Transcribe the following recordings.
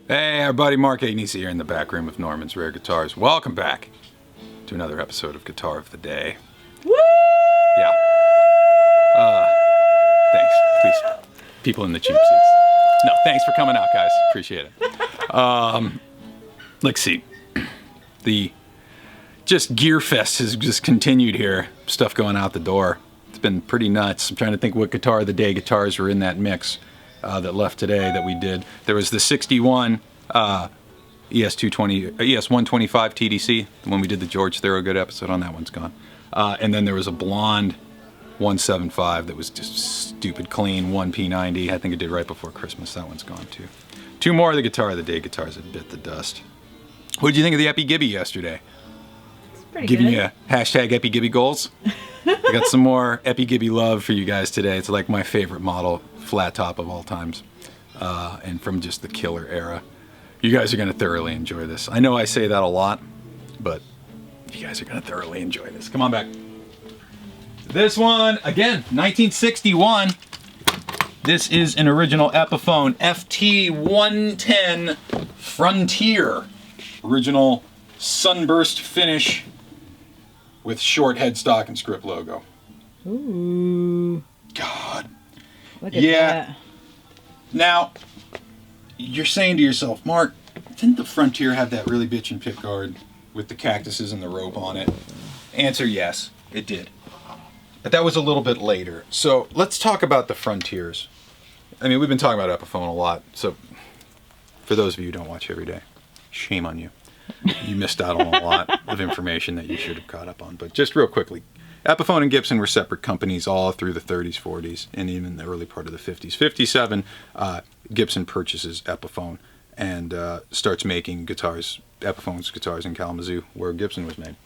Hey everybody, Mark Agnesi here in the back room of Norman's Rare Guitars. Welcome back to another episode of Guitar of the Day. Woo! Yeah. Thanks. Please, people in the cheap seats. No, thanks for coming out, guys. Appreciate it. Let's see. The Gear Fest has just continued here. Stuff going out the door. It's been pretty nuts. I'm trying to think what Guitar of the Day guitars were in that mix. That left today that we did. There was the 61 ES125 TDC, when we did the George Thorogood episode on. That one's gone. And then there was a blonde 175 that was just stupid clean, 1P90. I think it did right before Christmas. That one's gone too. Two more of the Guitar of the Day guitars that bit the dust. What did you think of the Epi Gibby yesterday? It's pretty Giving good. you hashtag Epi Gibby goals. I got some more Epi Gibby love for you guys today. It's like my favorite model, flat top of all times, and from just the killer era. You guys are going to thoroughly enjoy this. I know I say that a lot, but you guys are going to thoroughly enjoy this. Come on back. This one, again, 1961. This is an original Epiphone FT-110 Frontier. Original Sunburst finish with short headstock and script logo. Ooh. God. Look at Yeah. that. Now, you're saying to yourself, Mark, didn't the Frontier have that really bitchin' pickguard with the cactuses and the rope on it? Answer, yes, it did. But that was a little bit later. So let's talk about the Frontiers. I mean, we've been talking about Epiphone a lot, so for those of you who don't watch every day, shame on you. You missed out on a lot of information that you should have caught up on. But just real quickly, Epiphone and Gibson were separate companies all through the 30s, 40s, and even the early part of the 50s. 57, Gibson purchases Epiphone and starts making guitars, Epiphone's guitars in Kalamazoo, where Gibson was made.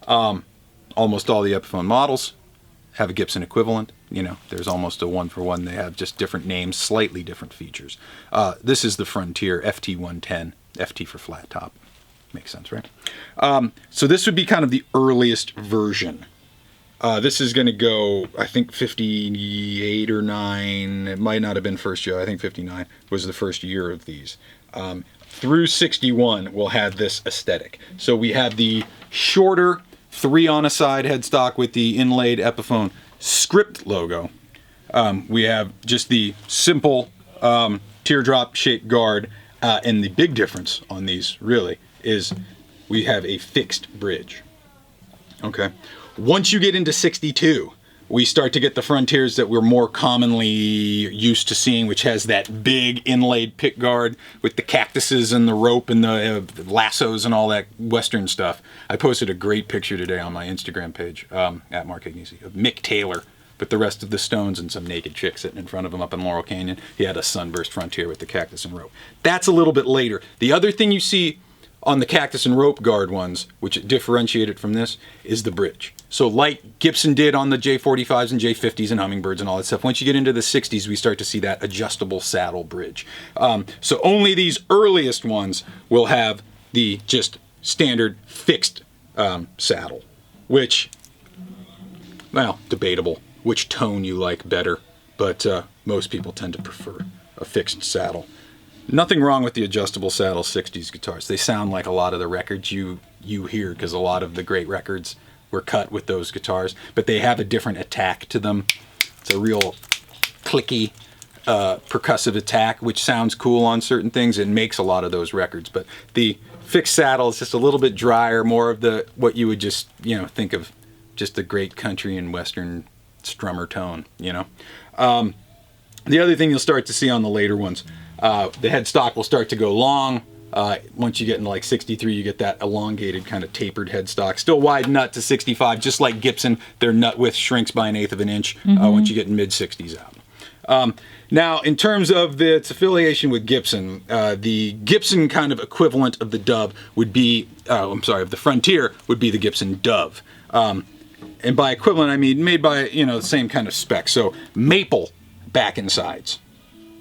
Almost all the Epiphone models have a Gibson equivalent. You know, there's almost a one-for-one. They have just different names, slightly different features. This is the Frontier FT-110, FT for flat top. Makes sense, right? So this would be kind of the earliest version. This is going to go, I think, 58 or 9. It might not have been first year. I think 59 was the first year of these. Through 61, we'll have this aesthetic. So we have the shorter 3-on-a-side headstock with the inlaid Epiphone script logo. We have just the simple teardrop-shaped guard. And the big difference on these, really, is we have a fixed bridge. Okay. Once you get into 62, we start to get the Frontiers that we're more commonly used to seeing, which has that big inlaid pick guard with the cactuses and the rope and the lassos and all that Western stuff. I posted a great picture today on my Instagram page, at Mark Agnesi, of Mick Taylor with the rest of the Stones and some naked chick sitting in front of him up in Laurel Canyon. He had a Sunburst Frontier with the cactus and rope. That's a little bit later. The other thing you see on the cactus and rope guard ones, which differentiate it from this, is the bridge. So like Gibson did on the J45s and J50s and Hummingbirds and all that stuff, once you get into the 60s, we start to see that adjustable saddle bridge. So only these earliest ones will have the just standard fixed saddle, which, well, debatable which tone you like better, but most people tend to prefer a fixed saddle. Nothing wrong with the adjustable saddle 60s guitars. They sound like a lot of the records you hear, because a lot of the great records were cut with those guitars, but they have a different attack to them. It's a real clicky, percussive attack, which sounds cool on certain things and makes a lot of those records. But the fixed saddle is just a little bit drier, more of the what you would just, you know, think of just the great country and Western strummer tone, you know. The other thing you'll start to see on the later ones, the headstock will start to go long. Once you get into like 63, you get that elongated kind of tapered headstock. Still wide nut to 65, just like Gibson. Their nut width shrinks by 1/8 of an inch once you get in mid-60s out. Now, in terms of its affiliation with Gibson, the Gibson kind of equivalent of the Dove would be, of the Frontier would be the Gibson Dove. And by equivalent, I mean made by, you know, the same kind of spec. So maple back and sides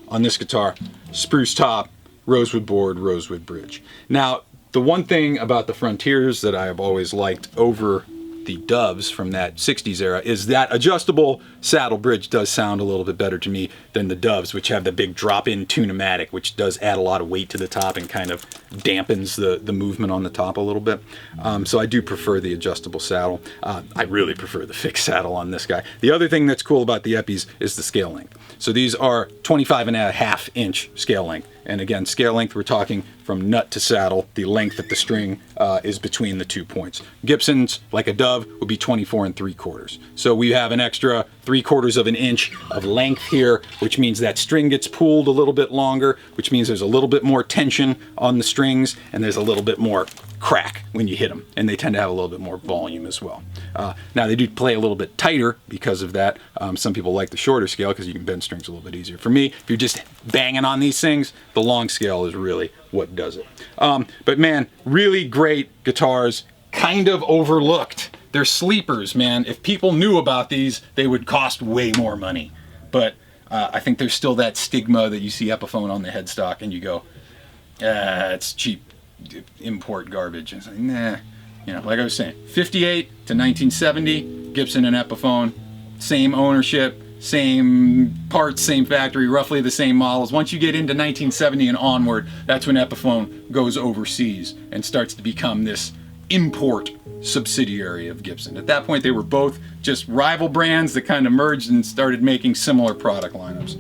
on this guitar, spruce top, rosewood board, rosewood bridge. Now, the one thing about the Frontiers that I have always liked over the Doves from that 60s era is that adjustable saddle bridge does sound a little bit better to me than the Doves, which have the big drop-in tune-o-matic, which does add a lot of weight to the top and kind of dampens the movement on the top a little bit. So I do prefer the adjustable saddle. I really prefer the fixed saddle on this guy. The other thing that's cool about the Epis is the scale length. So these are 25.5-inch scale length. And again, scale length, we're talking from nut to saddle. The length of the string is between the 2 points. Gibson's, like a Dove, would be 24 3/4. So we have an extra 3/4 of an inch of length here, which means that string gets pulled a little bit longer, which means there's a little bit more tension on the strings, and there's a little bit more crack when you hit them, and they tend to have a little bit more volume as well. Now they do play a little bit tighter because of that. Some people like the shorter scale because you can bend strings a little bit easier. For me, if you're just banging on these things, the long scale is really what does it. But man, really great guitars, kind of overlooked. They're sleepers, man. If people knew about these, they would cost way more money. But I think there's still that stigma that you see Epiphone on the headstock and you go, it's cheap import garbage. It's like, nah. You know, like I was saying, 58 to 1970, Gibson and Epiphone, same ownership, same parts, same factory, roughly the same models. Once you get into 1970 and onward, that's when Epiphone goes overseas and starts to become this import subsidiary of Gibson. At that point, they were both just rival brands that kind of merged and started making similar product lineups.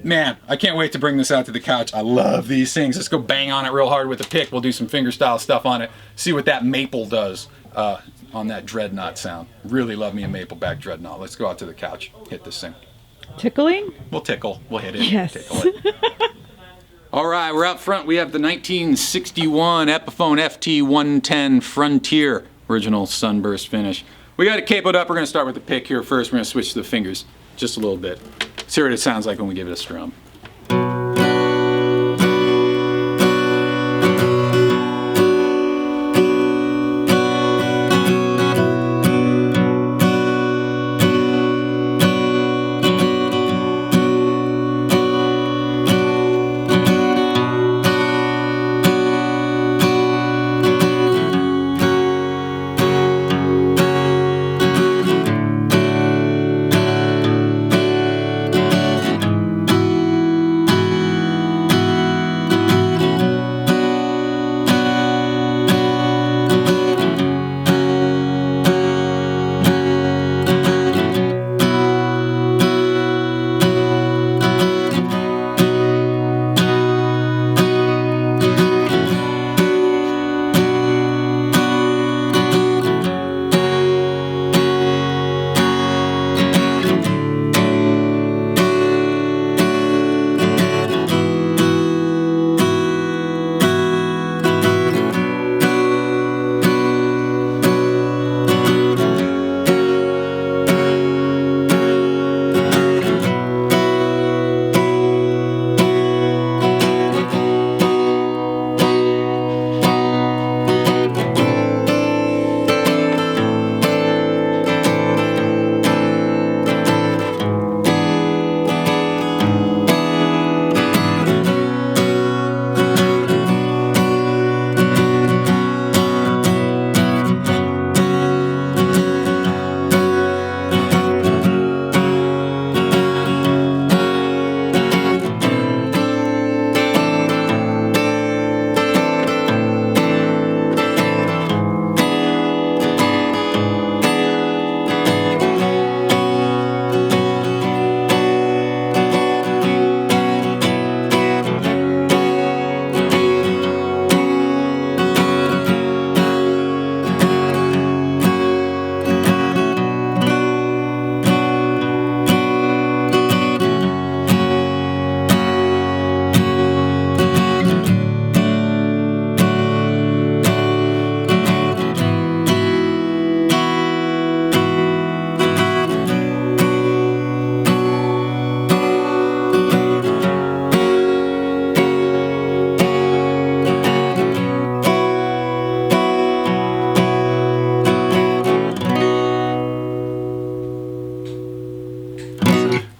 Man, I can't wait to bring this out to the couch. I love these things. Let's go bang on it real hard with a pick. We'll do some fingerstyle stuff on it. See what that maple does on that dreadnought sound. Really love me a maple back dreadnought. Let's go out to the couch. Hit this thing. Tickling? We'll tickle. We'll hit it. Yes. Tickle it. All right, we're out front. We have the 1961 Epiphone FT-110 Frontier. Original Sunburst finish. We got it capoed up. We're going to start with the pick here first. We're going to switch to the fingers just a little bit. Let's hear what it sounds like when we give it a strum.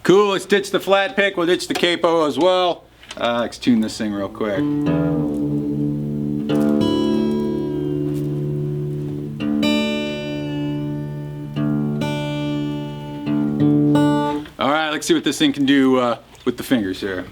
Cool, let's ditch the flat pick, we'll ditch the capo as well. Let's tune this thing real quick. see what this thing can do with the fingers here.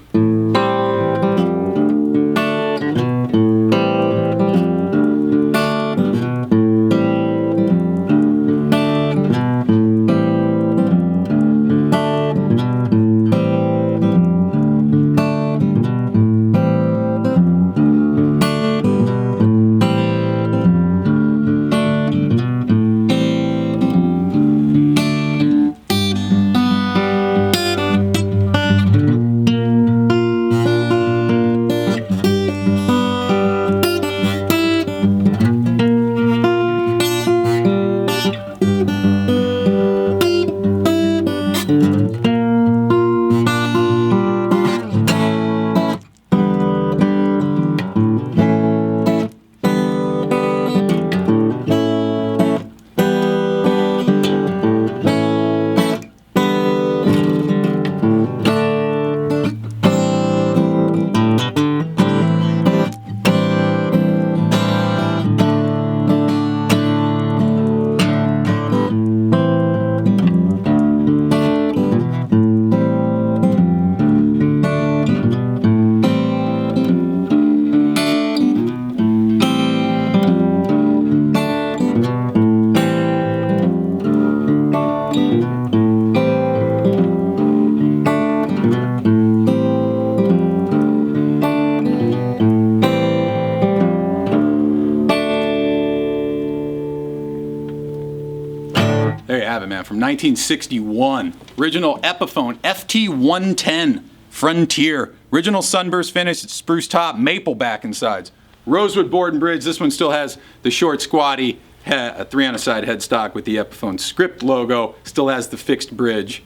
There you have it, man, from 1961. Original Epiphone FT-110 Frontier. Original Sunburst finish, spruce top, maple back and sides. Rosewood board and bridge. This one still has the short, squatty, 3-on-a-side headstock with the Epiphone script logo. Still has the fixed bridge.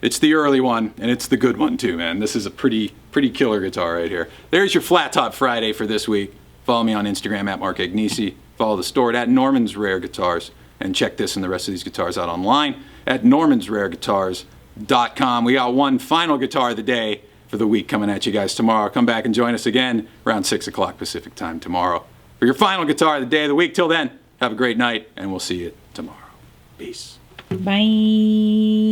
It's the early one, and it's the good one too, man. This is a pretty killer guitar right here. There's your Flat Top Friday for this week. Follow me on Instagram at Mark Agnesi. Follow the store at Norman's Rare Guitars. And check this and the rest of these guitars out online at normansrareguitars.com. We got one final guitar of the day for the week coming at you guys tomorrow. Come back and join us again around 6 o'clock Pacific time tomorrow for your final guitar of the day of the week. Till then, have a great night, and we'll see you tomorrow. Peace. Bye.